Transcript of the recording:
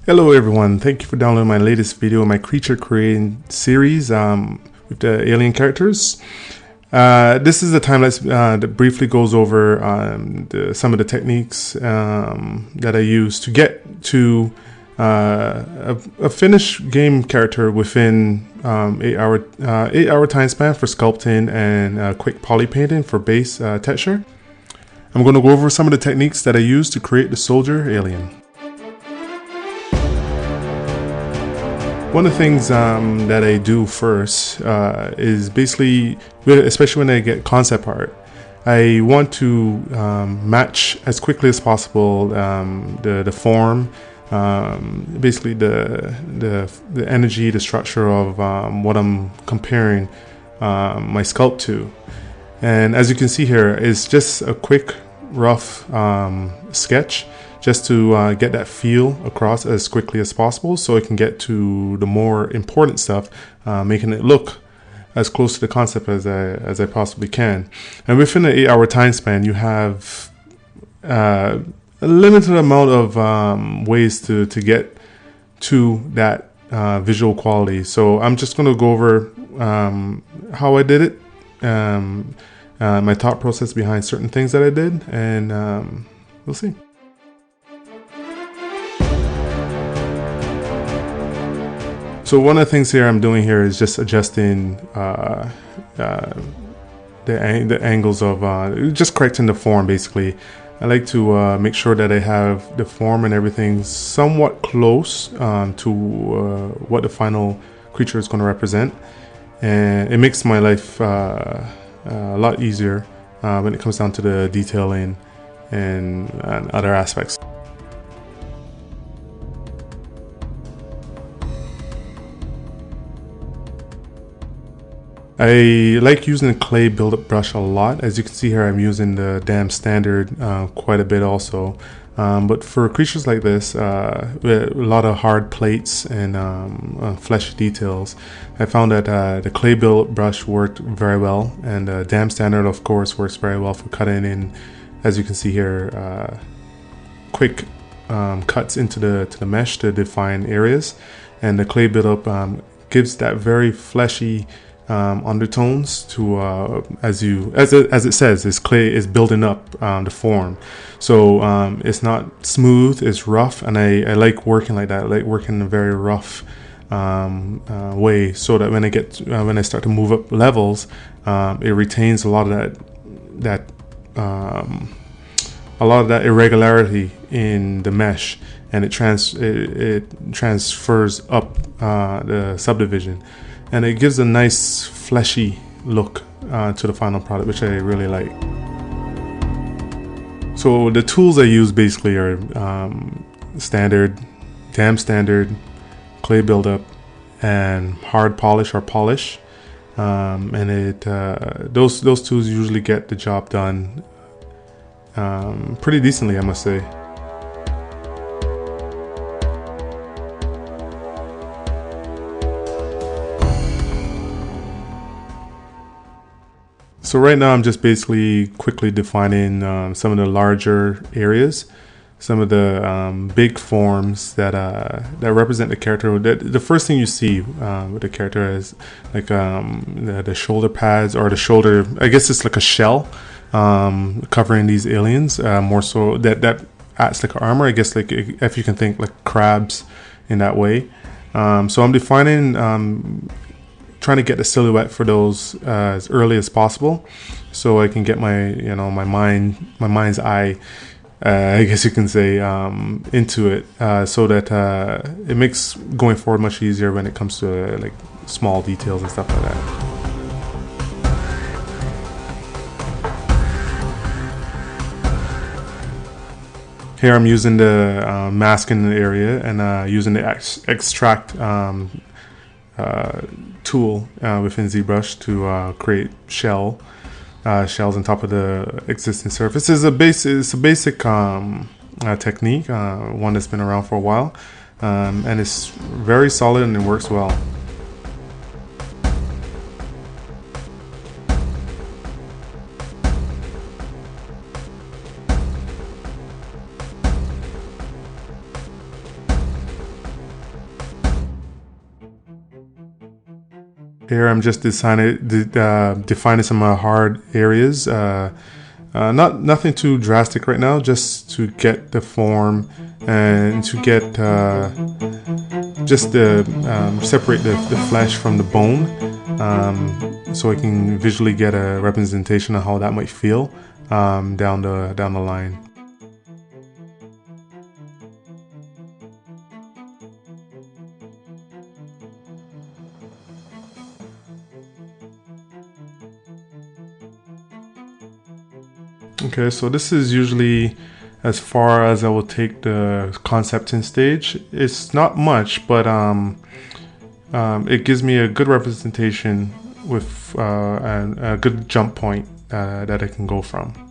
Hello everyone, thank you for downloading my latest video, my creature creating series with the alien characters. This is a time-lapse that briefly goes over some of the techniques that I use to get to a finished game character within 8-hour time span for sculpting and quick polypainting for base texture. I'm going to go over some of the techniques that I use to create the soldier alien. One of the things that I do first is basically, especially when I get concept art, I want to match as quickly as possible the form, basically the energy, the structure of what I'm comparing my sculpt to. And as you can see here, it's just a quick, rough sketch, just to get that feel across as quickly as possible so I can get to the more important stuff, making it look as close to the concept as I possibly can. And within an 8-hour time span, you have a limited amount of ways to get to that visual quality. So I'm just going to go over how I did it, my thought process behind certain things that I did, and we'll see. So one of the things here I'm doing here is just adjusting the angles of, just correcting the form basically. I like to make sure that I have the form and everything somewhat close to what the final creature is going to represent. And it makes my life a lot easier when it comes down to the detailing and other aspects. I like using the clay build-up brush a lot. As you can see here, I'm using the damn standard quite a bit also. But for creatures like this, with a lot of hard plates and fleshy details, I found that the clay build-up brush worked very well, and the damn standard, of course, works very well for cutting in, as you can see here, quick cuts into the mesh to define areas. And the clay build-up gives that very fleshy undertones to as it says, this clay is building up the form, so it's not smooth, it's rough, and I like working like that. I like working in a very rough way, so that when I start to move up levels, it retains a lot of that irregularity in the mesh, and it transfers up the subdivision. And it gives a nice fleshy look to the final product, which I really like. So the tools I use basically are standard, damn standard, clay buildup, and hard polish or polish. And those tools usually get the job done pretty decently, I must say. So right now I'm just basically quickly defining some of the larger areas, some of the big forms that represent the character. The first thing you see with the character is like the shoulder pads, or the shoulder, I guess it's like a shell covering these aliens, more so that acts like armor, I guess, like if you can think like crabs in that way. So I'm defining, trying to get the silhouette for those as early as possible, so I can get my my mind's eye, I guess you can say, into it, so that it makes going forward much easier when it comes to like small details and stuff like that. Here I'm using the masking area and using the extract tool within Zbrush to create shells on top of the existing surface. It's a basic technique, one that's been around for a while, and it's very solid and it works well. Here I'm just defining some hard areas. Nothing too drastic right now, just to get the form and to get just the separate the flesh from the bone, so I can visually get a representation of how that might feel down the line. Okay, so this is usually as far as I will take the concepting stage. It's not much, but it gives me a good representation with a good jump point that I can go from.